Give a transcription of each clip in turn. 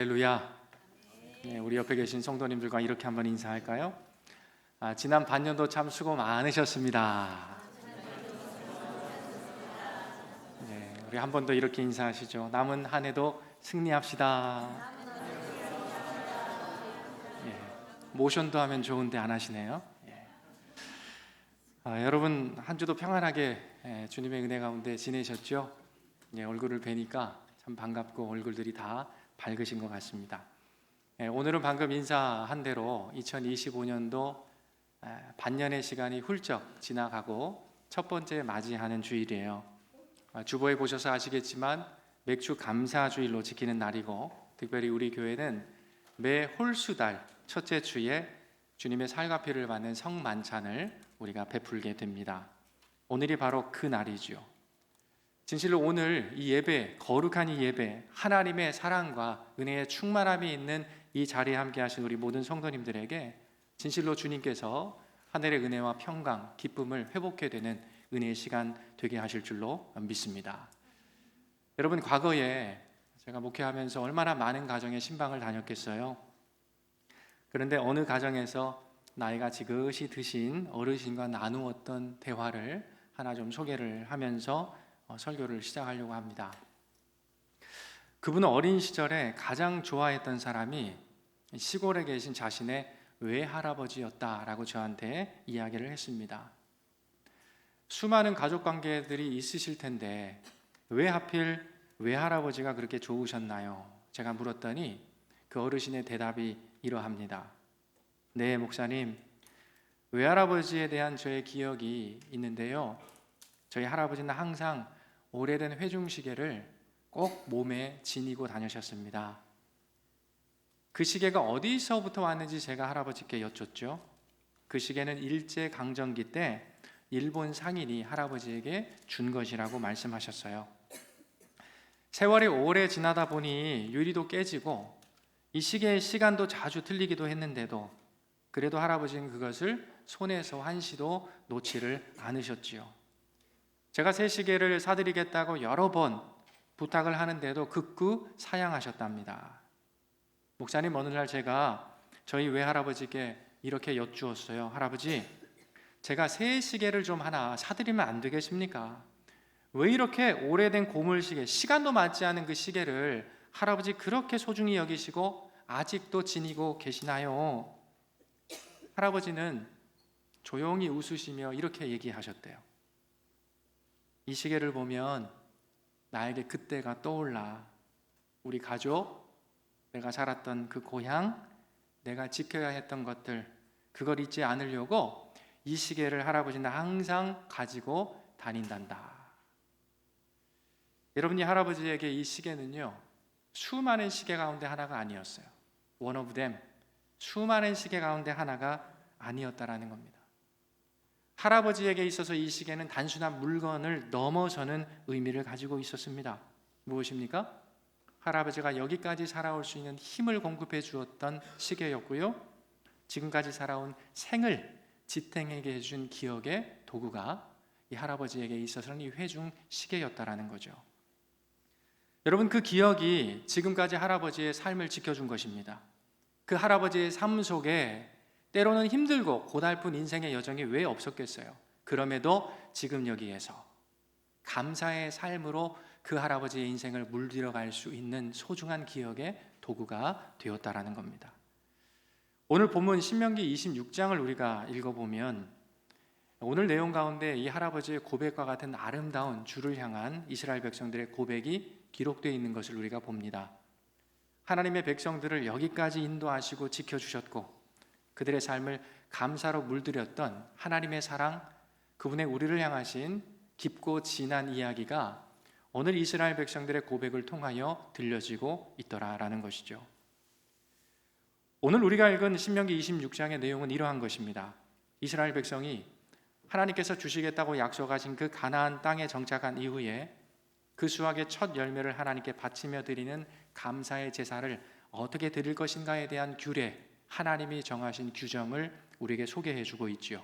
할렐루야. 네, 우리 옆에 계신 성도님들과 이렇게 한번 인사할까요? 지난 반년도 참 수고 많으셨습니다. 네, 우리 한 번 더 이렇게 인사하시죠. 남은 한 해도 승리합시다. 모션도 하면 좋은데 안 하시네요. 여러분 한 주도 평안하게 주님의 은혜 가운데 지내셨죠? 얼굴을 뵈니까 참 반갑고 얼굴들이 다 밝으신 것 같습니다. 오늘은 방금 인사한 대로 2025년도 반년의 시간이 훌쩍 지나가고 첫 번째 맞이하는 주일이에요. 주보에 보셔서 아시겠지만 맥주 감사주일로 지키는 날이고, 특별히 우리 교회는 매 홀수달 첫째 주에 주님의 살과 피를 받는 성만찬을 우리가 베풀게 됩니다. 오늘이 바로 그 날이죠. 진실로 오늘 이 예배, 거룩한 이 예배, 하나님의 사랑과 은혜의 충만함이 있는 이 자리에 함께 하신 우리 모든 성도님들에게 진실로 주님께서 하늘의 은혜와 평강, 기쁨을 회복해 되는 은혜의 시간 되게 하실 줄로 믿습니다. 여러분, 과거에 제가 목회하면서 얼마나 많은 가정에 신방을 다녔겠어요. 그런데 어느 가정에서 나이가 지긋이 드신 어르신과 나누었던 대화를 하나 좀 소개를 하면서 설교를 시작하려고 합니다. 그분은 어린 시절에 가장 좋아했던 사람이 시골에 계신 자신의 외할아버지였다라고 저한테 이야기를 했습니다. 수많은 가족관계들이 있으실 텐데 왜 하필 외할아버지가 그렇게 좋으셨나요? 제가 물었더니 그 어르신의 대답이 이러합니다. 네, 목사님, 외할아버지에 대한 저의 기억이 있는데요, 저희 할아버지는 항상 오래된 회중시계를 꼭 몸에 지니고 다니셨습니다. 그 시계가 어디서부터 왔는지 제가 할아버지께 여쭙죠. 그 시계는 일제강점기 때 일본 상인이 할아버지에게 준 것이라고 말씀하셨어요. 세월이 오래 지나다 보니 유리도 깨지고 이 시계의 시간도 자주 틀리기도 했는데도 그래도 할아버지는 그것을 손에서 한시도 놓지를 않으셨지요. 제가 새 시계를 사드리겠다고 여러 번 부탁을 하는데도 극구 사양하셨답니다. 목사님, 어느 날 제가 저희 외할아버지께 이렇게 여쭈었어요. 할아버지, 제가 새 시계를 좀 하나 사드리면 안 되겠습니까? 왜 이렇게 오래된 고물시계, 시간도 맞지 않은 그 시계를 할아버지 그렇게 소중히 여기시고 아직도 지니고 계시나요? 할아버지는 조용히 웃으시며 이렇게 얘기하셨대요. 이 시계를 보면 나에게 그때가 떠올라. 우리 가족, 내가 살았던 그 고향, 내가 지켜야 했던 것들, 그걸 잊지 않으려고 이 시계를 할아버지는 항상 가지고 다닌단다. 여러분이 할아버지에게 이 시계는요, 수많은 시계 가운데 하나가 아니었어요. One of them, 수많은 시계 가운데 하나가 아니었다라는 겁니다. 할아버지에게 있어서 이 시계는 단순한 물건을 넘어서는 의미를 가지고 있었습니다. 무엇입니까? 할아버지가 여기까지 살아올 수 있는 힘을 공급해 주었던 시계였고요, 지금까지 살아온 생을 지탱하게 해준 기억의 도구가 이 할아버지에게 있어서는 이 회중 시계였다라는 거죠. 여러분, 그 기억이 지금까지 할아버지의 삶을 지켜준 것입니다. 그 할아버지의 삶 속에 때로는 힘들고 고달픈 인생의 여정이 왜 없었겠어요? 그럼에도 지금 여기에서 감사의 삶으로 그 할아버지의 인생을 물들여갈 수 있는 소중한 기억의 도구가 되었다라는 겁니다. 오늘 본문 신명기 26장을 우리가 읽어보면 오늘 내용 가운데 이 할아버지의 고백과 같은 아름다운 주를 향한 이스라엘 백성들의 고백이 기록되어 있는 것을 우리가 봅니다. 하나님의 백성들을 여기까지 인도하시고 지켜주셨고 그들의 삶을 감사로 물들였던 하나님의 사랑, 그분의 우리를 향하신 깊고 진한 이야기가 오늘 이스라엘 백성들의 고백을 통하여 들려지고 있더라라는 것이죠. 오늘 우리가 읽은 신명기 26장의 내용은 이러한 것입니다. 이스라엘 백성이 하나님께서 주시겠다고 약속하신 그 가나안 땅에 정착한 이후에 그 수확의 첫 열매를 하나님께 바치며 드리는 감사의 제사를 어떻게 드릴 것인가에 대한 규례, 하나님이 정하신 규정을 우리에게 소개해 주고 있지요.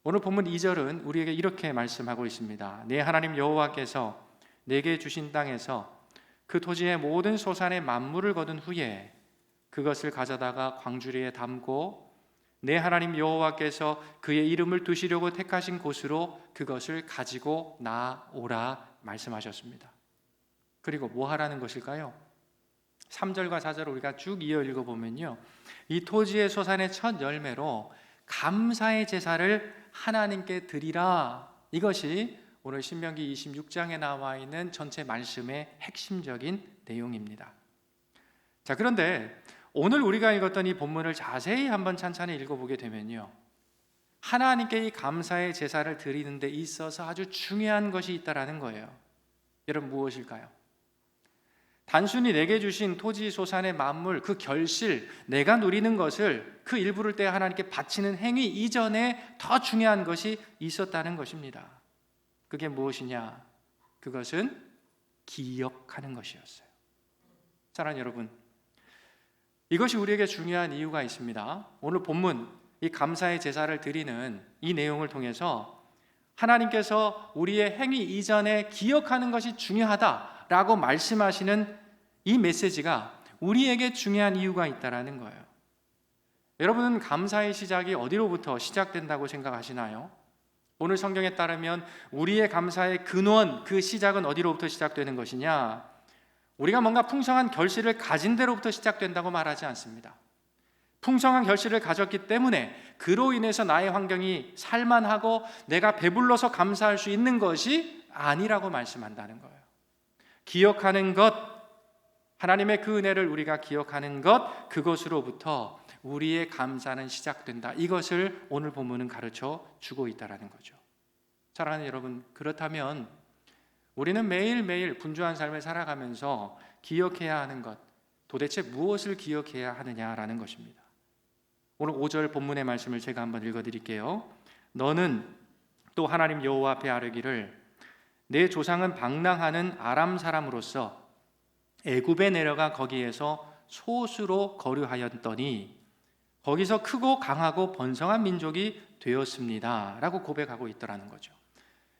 오늘 본문 2절은 우리에게 이렇게 말씀하고 있습니다. 내 하나님 여호와께서 내게 주신 땅에서 그 토지의 모든 소산의 만물을 거둔 후에 그것을 가져다가 광주리에 담고 내 하나님 여호와께서 그의 이름을 두시려고 택하신 곳으로 그것을 가지고 나오라 말씀하셨습니다. 그리고 뭐 하라는 것일까요? 3절과 4절을 우리가 쭉 이어 읽어보면요, 이 토지의 소산의 첫 열매로 감사의 제사를 하나님께 드리라. 이것이 오늘 신명기 26장에 나와 있는 전체 말씀의 핵심적인 내용입니다. 자, 그런데 오늘 우리가 읽었던 이 본문을 자세히 한번 찬찬히 읽어보게 되면요, 하나님께 이 감사의 제사를 드리는 데 있어서 아주 중요한 것이 있다라는 거예요. 여러분, 무엇일까요? 단순히 내게 주신 토지 소산의 만물, 그 결실, 내가 누리는 것을 그 일부를 때 하나님께 바치는 행위 이전에 더 중요한 것이 있었다는 것입니다. 그게 무엇이냐? 그것은 기억하는 것이었어요. 사랑하는 여러분, 이것이 우리에게 중요한 이유가 있습니다. 오늘 본문, 이 감사의 제사를 드리는 이 내용을 통해서 하나님께서 우리의 행위 이전에 기억하는 것이 중요하다라고 말씀하시는 이 메시지가 우리에게 중요한 이유가 있다라는 거예요. 여러분은 감사의 시작이 어디로부터 시작된다고 생각하시나요? 오늘 성경에 따르면 우리의 감사의 근원, 그 시작은 어디로부터 시작되는 것이냐? 우리가 뭔가 풍성한 결실을 가진 데로부터 시작된다고 말하지 않습니다. 풍성한 결실을 가졌기 때문에 그로 인해서 나의 환경이 살만하고 내가 배불러서 감사할 수 있는 것이 아니라고 말씀한다는 거예요. 기억하는 것, 하나님의 그 은혜를 우리가 기억하는 것, 그것으로부터 우리의 감사는 시작된다. 이것을 오늘 본문은 가르쳐 주고 있다는 거죠. 사랑하는 여러분, 그렇다면 우리는 매일매일 분주한 삶을 살아가면서 기억해야 하는 것, 도대체 무엇을 기억해야 하느냐라는 것입니다. 오늘 5절 본문의 말씀을 제가 한번 읽어드릴게요. 너는 또 하나님 여호와 앞에 아뢰기를 내 조상은 방랑하는 아람 사람으로서 애굽에 내려가 거기에서 소수로 거류하였더니 거기서 크고 강하고 번성한 민족이 되었습니다 라고 고백하고 있더라는 거죠.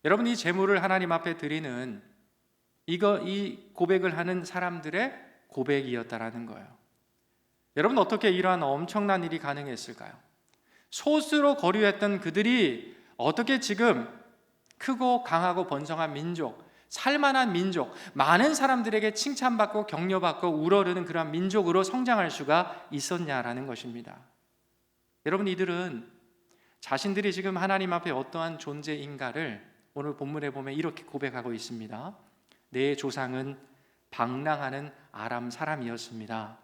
여러분, 이 제물을 하나님 앞에 드리는 이 고백을 하는 사람들의 고백이었다라는 거예요. 여러분, 어떻게 이러한 엄청난 일이 가능했을까요? 소수로 거류했던 그들이 어떻게 지금 크고 강하고 번성한 민족, 살만한 민족, 많은 사람들에게 칭찬받고 격려받고 우러르는 그러한 민족으로 성장할 수가 있었냐라는 것입니다. 여러분, 이들은 자신들이 지금 하나님 앞에 어떠한 존재인가를 오늘 본문에 보면 이렇게 고백하고 있습니다. 내 조상은 방랑하는 아람 사람이었습니다.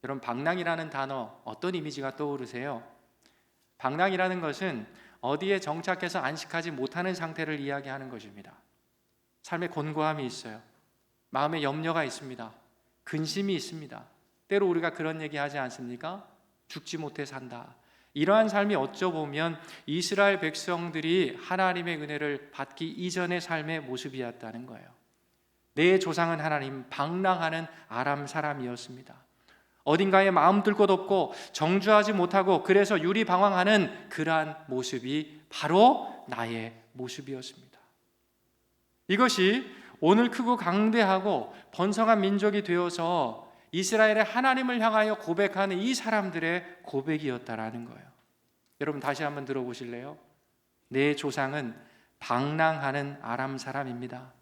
여러분, 방랑이라는 단어 어떤 이미지가 떠오르세요? 방랑이라는 것은 어디에 정착해서 안식하지 못하는 상태를 이야기하는 것입니다. 삶에 곤고함이 있어요. 마음에 염려가 있습니다. 근심이 있습니다. 때로 우리가 그런 얘기 하지 않습니까? 죽지 못해 산다. 이러한 삶이 어쩌보면 이스라엘 백성들이 하나님의 은혜를 받기 이전의 삶의 모습이었다는 거예요. 내 조상은 하나님 방랑하는 아람 사람이었습니다. 어딘가에 마음 둘 곳 없고 정주하지 못하고 그래서 유리방황하는 그러한 모습이 바로 나의 모습이었습니다. 이것이 오늘 크고 강대하고 번성한 민족이 되어서 이스라엘의 하나님을 향하여 고백하는 이 사람들의 고백이었다라는 거예요. 여러분, 다시 한번 들어보실래요? 내 조상은 방랑하는 아람 사람입니다.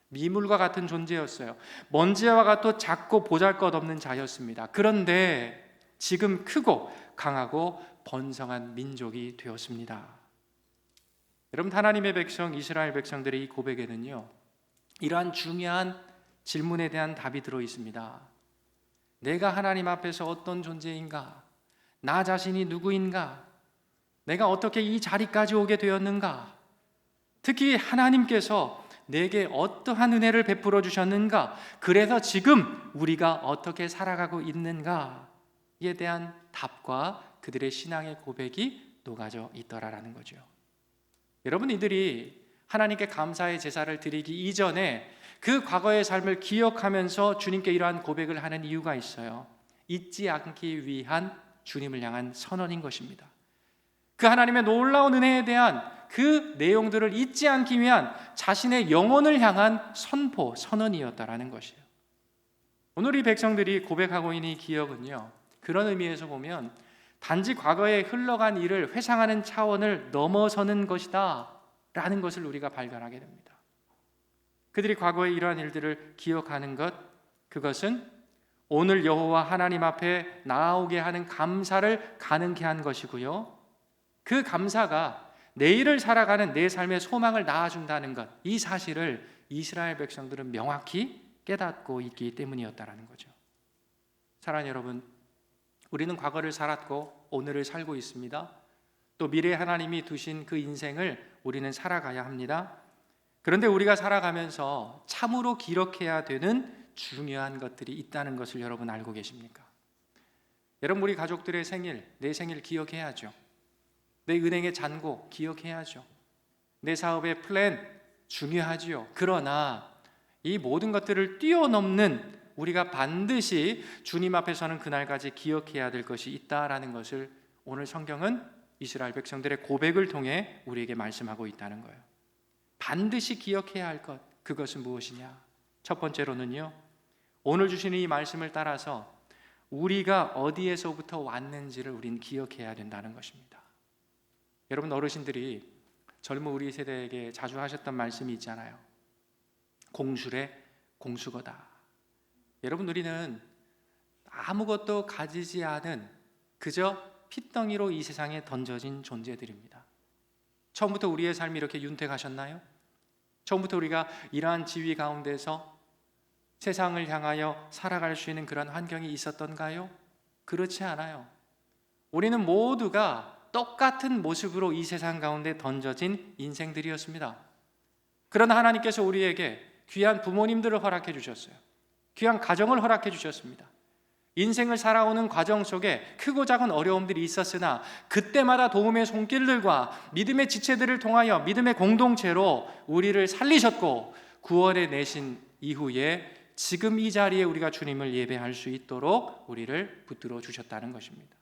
미물과 같은 존재였어요. 먼지와 같고 작고 보잘것없는 자였습니다. 그런데 지금 크고 강하고 번성한 민족이 되었습니다. 여러분, 하나님의 백성, 이스라엘 백성들의 이 고백에는요, 이러한 중요한 질문에 대한 답이 들어 있습니다. 내가 하나님 앞에서 어떤 존재인가? 나 자신이 누구인가? 내가 어떻게 이 자리까지 오게 되었는가? 특히 하나님께서 내게 어떠한 은혜를 베풀어 주셨는가? 그래서 지금 우리가 어떻게 살아가고 있는가에 대한 답과 그들의 신앙의 고백이 녹아져 있더라라는 거죠. 여러분, 이들이 하나님께 감사의 제사를 드리기 이전에 그 과거의 삶을 기억하면서 주님께 이러한 고백을 하는 이유가 있어요. 잊지 않기 위한 주님을 향한 선언인 것입니다. 그 하나님의 놀라운 은혜에 대한 그 내용들을 잊지 않기 위한 자신의 영혼을 향한 선포, 선언이었다라는 것이에요. 오늘 이 백성들이 고백하고 있는 이 기억은요, 그런 의미에서 보면 단지 과거에 흘러간 일을 회상하는 차원을 넘어서는 것이다 라는 것을 우리가 발견하게 됩니다. 그들이 과거의 이러한 일들을 기억하는 것, 그것은 오늘 여호와 하나님 앞에 나아오게 하는 감사를 가능케 한 것이고요, 그 감사가 내일을 살아가는 내 삶의 소망을 낳아준다는 것, 이 사실을 이스라엘 백성들은 명확히 깨닫고 있기 때문이었다는 거죠. 사랑하는 여러분, 우리는 과거를 살았고 오늘을 살고 있습니다. 또 미래에 하나님이 두신 그 인생을 우리는 살아가야 합니다. 그런데 우리가 살아가면서 참으로 기록해야 되는 중요한 것들이 있다는 것을 여러분 알고 계십니까? 여러분, 우리 가족들의 생일, 내 생일 기억해야죠. 내 은행의 잔고 기억해야죠. 내 사업의 플랜 중요하지요. 그러나 이 모든 것들을 뛰어넘는 우리가 반드시 주님 앞에 서는 그날까지 기억해야 될 것이 있다라는 것을 오늘 성경은 이스라엘 백성들의 고백을 통해 우리에게 말씀하고 있다는 거예요. 반드시 기억해야 할 것, 그것은 무엇이냐? 첫 번째로는요, 오늘 주시는 이 말씀을 따라서 우리가 어디에서부터 왔는지를 우린 기억해야 된다는 것입니다. 여러분, 어르신들이 젊은 우리 세대에게 자주 하셨던 말씀이 있잖아요. 공술의 공수거다. 여러분, 우리는 아무것도 가지지 않은 그저 핏덩이로 이 세상에 던져진 존재들입니다. 처음부터 우리의 삶이 이렇게 윤택하셨나요? 처음부터 우리가 이러한 지위 가운데서 세상을 향하여 살아갈 수 있는 그런 환경이 있었던가요? 그렇지 않아요. 우리는 모두가 똑같은 모습으로 이 세상 가운데 던져진 인생들이었습니다. 그러나 하나님께서 우리에게 귀한 부모님들을 허락해 주셨어요. 귀한 가정을 허락해 주셨습니다. 인생을 살아오는 과정 속에 크고 작은 어려움들이 있었으나 그때마다 도움의 손길들과 믿음의 지체들을 통하여 믿음의 공동체로 우리를 살리셨고 구원해 내신 이후에 지금 이 자리에 우리가 주님을 예배할 수 있도록 우리를 붙들어 주셨다는 것입니다.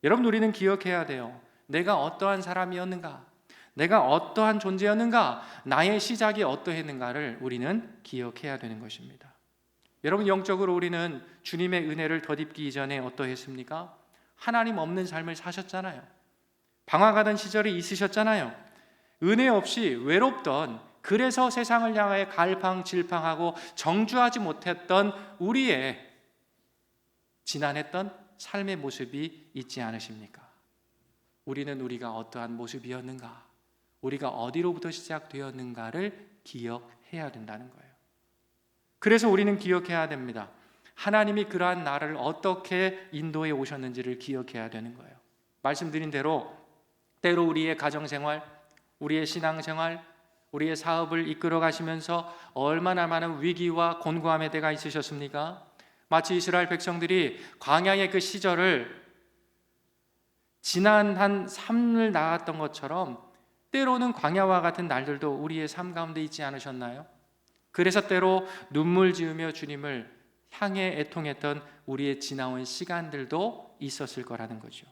여러분, 우리는 기억해야 돼요. 내가 어떠한 사람이었는가, 내가 어떠한 존재였는가, 나의 시작이 어떠했는가를 우리는 기억해야 되는 것입니다. 여러분, 영적으로 우리는 주님의 은혜를 덧입기 이전에 어떠했습니까? 하나님 없는 삶을 사셨잖아요. 방황하던 시절이 있으셨잖아요. 은혜 없이 외롭던, 그래서 세상을 향하여 갈팡질팡하고 정주하지 못했던 우리의 지난했던 삶의 모습이 있지 않으십니까? 우리는 우리가 어떠한 모습이었는가, 우리가 어디로부터 시작되었는가를 기억해야 된다는 거예요. 그래서 우리는 기억해야 됩니다. 하나님이 그러한 나를 어떻게 인도해 오셨는지를 기억해야 되는 거예요. 말씀드린 대로 때로 우리의 가정생활, 우리의 신앙생활, 우리의 사업을 이끌어 가시면서 얼마나 많은 위기와 곤고함의 때가 있으셨습니까? 마치 이스라엘 백성들이 광야의 그 시절을 지난한 삶을 나갔던 것처럼 때로는 광야와 같은 날들도 우리의 삶 가운데 있지 않으셨나요? 그래서 때로 눈물 지으며 주님을 향해 애통했던 우리의 지나온 시간들도 있었을 거라는 거죠.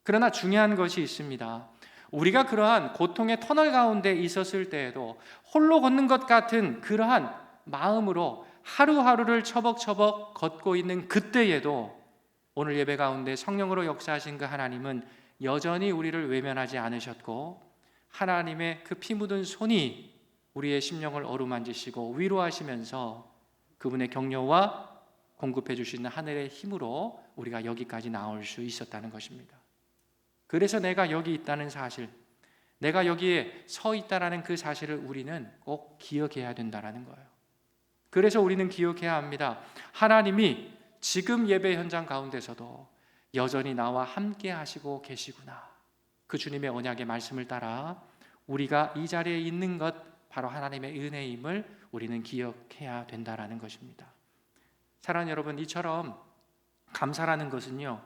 그러나 중요한 것이 있습니다. 우리가 그러한 고통의 터널 가운데 있었을 때에도 홀로 걷는 것 같은 그러한 마음으로 하루하루를 처벅처벅 걷고 있는 그때에도 오늘 예배 가운데 성령으로 역사하신 그 하나님은 여전히 우리를 외면하지 않으셨고 하나님의 그 피 묻은 손이 우리의 심령을 어루만지시고 위로하시면서 그분의 격려와 공급해 주시는 하늘의 힘으로 우리가 여기까지 나올 수 있었다는 것입니다. 그래서 내가 여기 있다는 사실, 내가 여기에 서 있다는 그 사실을 우리는 꼭 기억해야 된다는 거예요. 그래서 우리는 기억해야 합니다. 하나님이 지금 예배 현장 가운데서도 여전히 나와 함께 하시고 계시구나. 그 주님의 언약의 말씀을 따라 우리가 이 자리에 있는 것 바로 하나님의 은혜임을 우리는 기억해야 된다는 것입니다. 사랑하는 여러분, 이처럼 감사라는 것은요,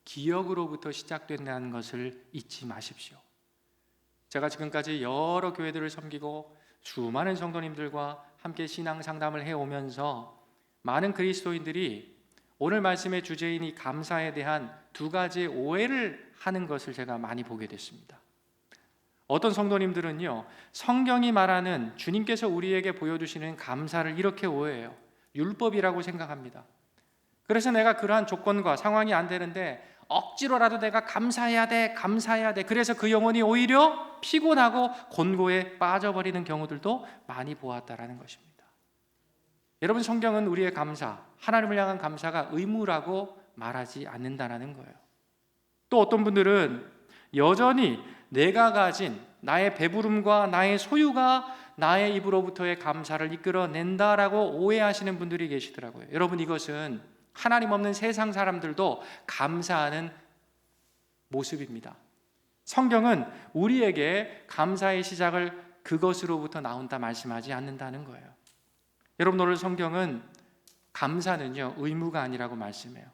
기억으로부터 시작된다는 것을 잊지 마십시오. 제가 지금까지 여러 교회들을 섬기고 수많은 성도님들과 함께 신앙 상담을 해오면서 많은 그리스도인들이 오늘 말씀의 주제인 이 감사에 대한 두 가지의 오해를 하는 것을 제가 많이 보게 됐습니다. 어떤 성도님들은요, 성경이 말하는 주님께서 우리에게 보여주시는 감사를 이렇게 오해해요. 율법이라고 생각합니다. 그래서 내가 그러한 조건과 상황이 안 되는데 억지로라도 내가 감사해야 돼. 그래서 그 영혼이 오히려 피곤하고 곤고에 빠져버리는 경우들도 많이 보았다라는 것입니다. 여러분, 성경은 우리의 감사, 하나님을 향한 감사가 의무라고 말하지 않는다는 거예요. 또 어떤 분들은 여전히 내가 가진 나의 배부름과 나의 소유가 나의 입으로부터의 감사를 이끌어낸다라고 오해하시는 분들이 계시더라고요. 여러분, 이것은 하나님 없는 세상 사람들도 감사하는 모습입니다. 성경은 우리에게 감사의 시작을 그것으로부터 나온다 말씀하지 않는다는 거예요. 여러분, 오늘 성경은 감사는요, 의무가 아니라고 말씀해요.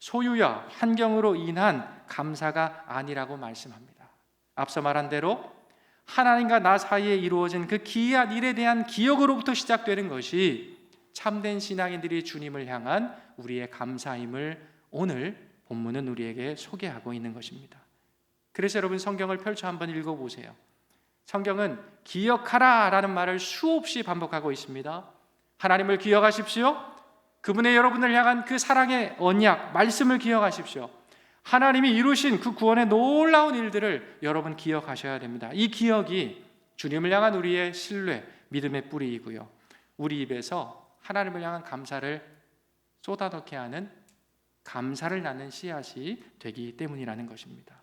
소유야 환경으로 인한 감사가 아니라고 말씀합니다. 앞서 말한 대로 하나님과 나 사이에 이루어진 그 기이한 일에 대한 기억으로부터 시작되는 것이 참된 신앙인들이 주님을 향한 우리의 감사임을 오늘 본문은 우리에게 소개하고 있는 것입니다. 그래서 여러분, 성경을 펼쳐 한번 읽어보세요. 성경은 기억하라 라는 말을 수없이 반복하고 있습니다. 하나님을 기억하십시오. 그분의 여러분을 향한 그 사랑의 언약, 말씀을 기억하십시오. 하나님이 이루신 그 구원의 놀라운 일들을 여러분 기억하셔야 됩니다. 이 기억이 주님을 향한 우리의 신뢰, 믿음의 뿌리이고요, 우리 입에서 하나님을 향한 감사를 쏟아넣게 하는, 감사를 낳는 씨앗이 되기 때문이라는 것입니다.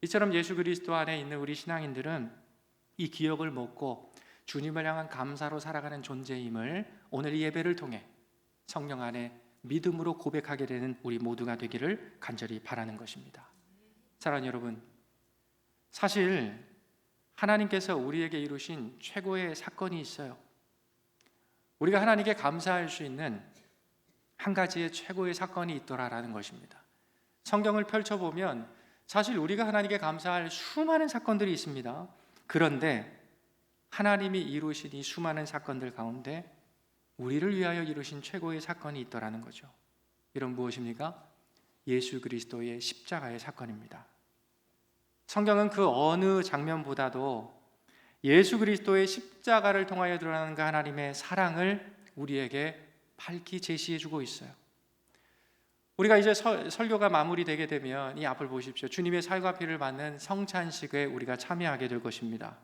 이처럼 예수 그리스도 안에 있는 우리 신앙인들은 이 기억을 먹고 주님을 향한 감사로 살아가는 존재임을 오늘 이 예배를 통해 성령 안에 믿음으로 고백하게 되는 우리 모두가 되기를 간절히 바라는 것입니다. 사랑하는 여러분, 사실 하나님께서 우리에게 이루신 최고의 사건이 있어요. 우리가 하나님께 감사할 수 있는 한 가지의 최고의 사건이 있더라라는 것입니다. 성경을 펼쳐보면 사실 우리가 하나님께 감사할 수많은 사건들이 있습니다. 그런데 하나님이 이루신 이 수많은 사건들 가운데 우리를 위하여 이루신 최고의 사건이 있더라는 거죠. 이런 무엇입니까? 예수 그리스도의 십자가의 사건입니다. 성경은 그 어느 장면보다도 예수 그리스도의 십자가를 통하여 드러나는 그 하나님의 사랑을 우리에게 밝히 제시해주고 있어요. 우리가 이제 설교가 마무리되게 되면 이 앞을 보십시오. 주님의 살과 피를 받는 성찬식에 우리가 참여하게 될 것입니다.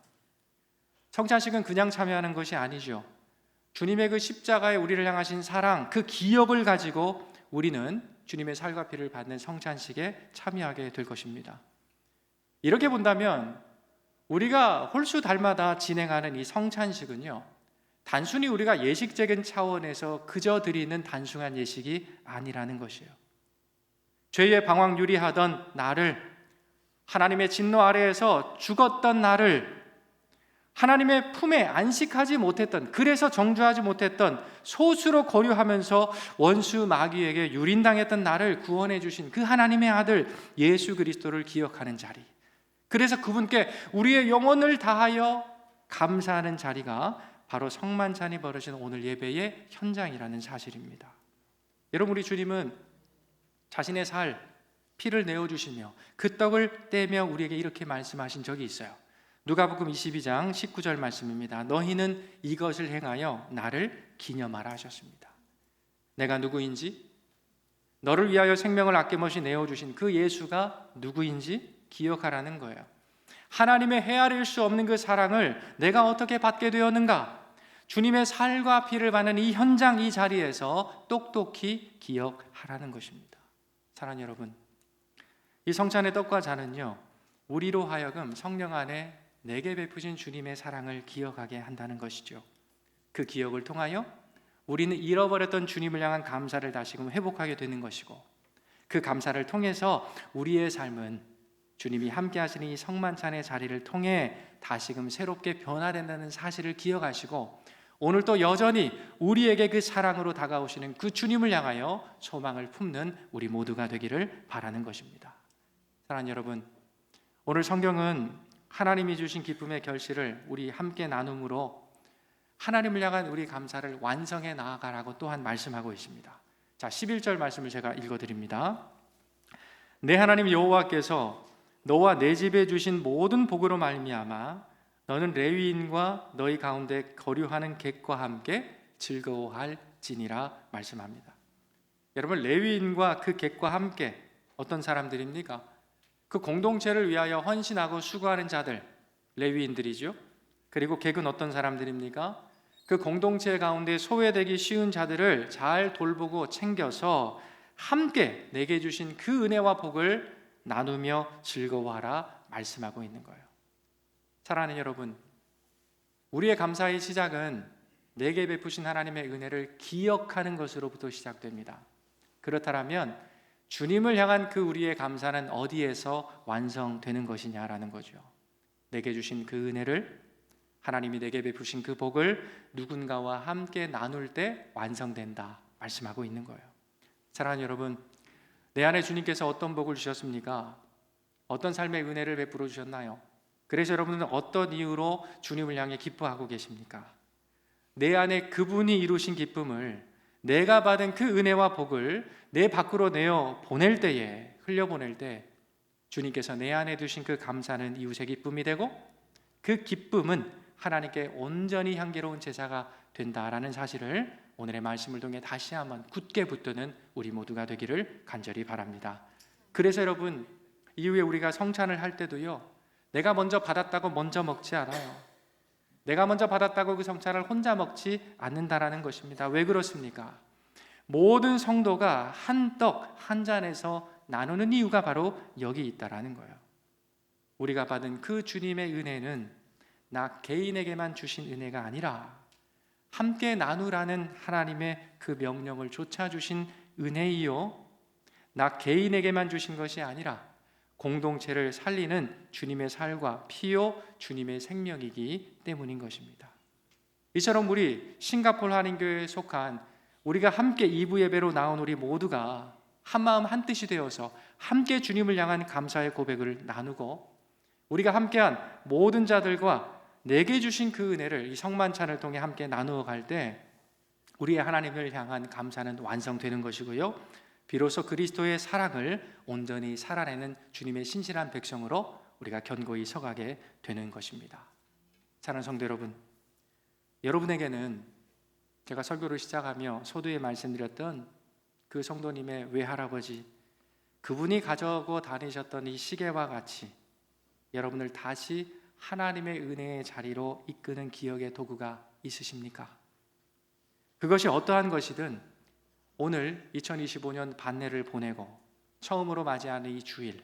성찬식은 그냥 참여하는 것이 아니죠. 주님의 그 십자가에 우리를 향하신 사랑, 그 기억을 가지고 우리는 주님의 살과 피를 받는 성찬식에 참여하게 될 것입니다. 이렇게 본다면 우리가 홀수 달마다 진행하는 이 성찬식은요, 단순히 우리가 예식적인 차원에서 그저 드리는 단순한 예식이 아니라는 것이에요. 죄의 방황 유리하던 나를, 하나님의 진노 아래에서 죽었던 나를, 하나님의 품에 안식하지 못했던, 그래서 정주하지 못했던, 소수로 거류하면서 원수 마귀에게 유린당했던 나를 구원해 주신 그 하나님의 아들 예수 그리스도를 기억하는 자리, 그래서 그분께 우리의 영혼을 다하여 감사하는 자리가 바로 성만찬이 벌어진 오늘 예배의 현장이라는 사실입니다. 여러분, 우리 주님은 자신의 살, 피를 내어주시며 그 떡을 떼며 우리에게 이렇게 말씀하신 적이 있어요. 누가복음 22장 19절 말씀입니다. 너희는 이것을 행하여 나를 기념하라 하셨습니다. 내가 누구인지, 너를 위하여 생명을 아낌없이 내어주신 그 예수가 누구인지 기억하라는 거예요. 하나님의 헤아릴 수 없는 그 사랑을 내가 어떻게 받게 되었는가? 주님의 살과 피를 받는 이 현장, 이 자리에서 똑똑히 기억하라는 것입니다. 사랑하는 여러분, 이 성찬의 떡과 잔은요, 우리로 하여금 성령 안에 내게 베푸신 주님의 사랑을 기억하게 한다는 것이죠. 그 기억을 통하여 우리는 잃어버렸던 주님을 향한 감사를 다시금 회복하게 되는 것이고, 그 감사를 통해서 우리의 삶은 주님이 함께 하시는 이 성만찬의 자리를 통해 다시금 새롭게 변화된다는 사실을 기억하시고, 오늘 또 여전히 우리에게 그 사랑으로 다가오시는 그 주님을 향하여 소망을 품는 우리 모두가 되기를 바라는 것입니다. 사랑하는 여러분, 오늘 성경은 하나님이 주신 기쁨의 결실을 우리 함께 나눔으로 하나님을 향한 우리 감사를 완성해 나아가라고 또한 말씀하고 있습니다. 자, 11절 말씀을 제가 읽어드립니다. 내 하나님 여호와께서 너와 내 집에 주신 모든 복으로 말미암아 너는 레위인과 너희 가운데 거류하는 객과 함께 즐거워할 지니라 말씀합니다. 여러분, 레위인과 그 객과 함께 어떤 사람들입니까? 그 공동체를 위하여 헌신하고 수고하는 자들, 레위인들이죠. 그리고 객은 어떤 사람들입니까? 그 공동체 가운데 소외되기 쉬운 자들을 잘 돌보고 챙겨서 함께 내게 주신 그 은혜와 복을 나누며 즐거워하라 말씀하고 있는 거예요. 사랑하는 여러분, 우리의 감사의 시작은 내게 베푸신 하나님의 은혜를 기억하는 것으로부터 시작됩니다. 그렇다면 주님을 향한 그 우리의 감사는 어디에서 완성되는 것이냐라는 거죠. 내게 주신 그 은혜를, 하나님이 내게 베푸신 그 복을 누군가와 함께 나눌 때 완성된다 말씀하고 있는 거예요. 사랑하는 여러분, 내 안에 주님께서 어떤 복을 주셨습니까? 어떤 삶의 은혜를 베풀어 주셨나요? 그래서 여러분은 어떤 이유로 주님을 향해 기뻐하고 계십니까? 내 안에 그분이 이루신 기쁨을, 내가 받은 그 은혜와 복을 내 밖으로 내어 보낼 때에, 흘려보낼 때 주님께서 내 안에 두신 그 감사는 이웃의 기쁨이 되고, 그 기쁨은 하나님께 온전히 향기로운 제사가 된다라는 사실을 오늘의 말씀을 통해 다시 한번 굳게 붙드는 우리 모두가 되기를 간절히 바랍니다. 그래서 여러분, 이후에 우리가 성찬을 할 때도요, 내가 먼저 받았다고 먼저 먹지 않아요. 내가 먼저 받았다고 그 성찬을 혼자 먹지 않는다라는 것입니다. 왜 그렇습니까? 모든 성도가 한 떡 한 잔에서 나누는 이유가 바로 여기 있다라는 거예요. 우리가 받은 그 주님의 은혜는 나 개인에게만 주신 은혜가 아니라 함께 나누라는 하나님의 그 명령을 좇아주신 은혜이요, 나 개인에게만 주신 것이 아니라 공동체를 살리는 주님의 살과 피요 주님의 생명이기 때문인 것입니다. 이처럼 우리 싱가포르 한인교회에 속한 우리가 함께 2부 예배로 나온 우리 모두가 한마음 한뜻이 되어서 함께 주님을 향한 감사의 고백을 나누고, 우리가 함께한 모든 자들과 내게 주신 그 은혜를 이 성만찬을 통해 함께 나누어 갈 때 우리의 하나님을 향한 감사는 완성되는 것이고요, 비로소 그리스도의 사랑을 온전히 살아내는 주님의 신실한 백성으로 우리가 견고히 서가게 되는 것입니다. 사랑하는 성도 여러분, 여러분에게는 제가 설교를 시작하며 소두에 말씀드렸던 그 성도님의 외할아버지, 그분이 가져고 다니셨던 이 시계와 같이 여러분을 다시 하나님의 은혜의 자리로 이끄는 기억의 도구가 있으십니까? 그것이 어떠한 것이든 오늘 2025년 반내를 보내고 처음으로 맞이하는 이 주일,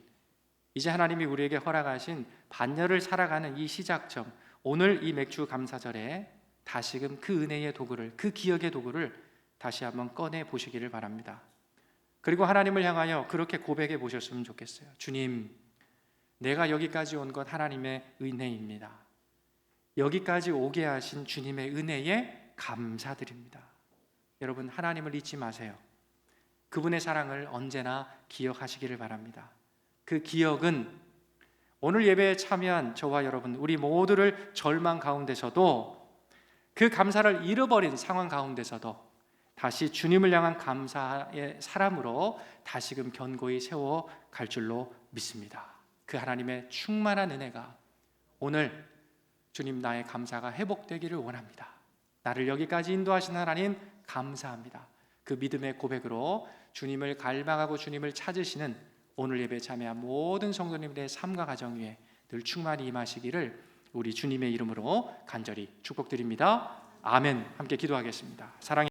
이제 하나님이 우리에게 허락하신 반년을 살아가는 이 시작점, 오늘 이 맥주 감사절에 다시금 그 은혜의 도구를, 그 기억의 도구를 다시 한번 꺼내 보시기를 바랍니다. 그리고 하나님을 향하여 그렇게 고백해 보셨으면 좋겠어요. 주님, 내가 여기까지 온 것 하나님의 은혜입니다. 여기까지 오게 하신 주님의 은혜에 감사드립니다. 여러분, 하나님을 잊지 마세요. 그분의 사랑을 언제나 기억하시기를 바랍니다. 그 기억은 오늘 예배에 참여한 저와 여러분, 우리 모두를 절망 가운데서도, 그 감사를 잃어버린 상황 가운데서도 다시 주님을 향한 감사의 사람으로 다시금 견고히 세워 갈 줄로 믿습니다. 그 하나님의 충만한 은혜가 오늘 주님, 나의 감사가 회복되기를 원합니다. 나를 여기까지 인도하신 하나님 감사합니다. 그 믿음의 고백으로 주님을 갈망하고 주님을 찾으시는 오늘 예배에 참여한 모든 성도님들의 삶과 가정 위에 늘 충만히 임하시기를 우리 주님의 이름으로 간절히 축복드립니다. 아멘. 함께 기도하겠습니다. 사랑해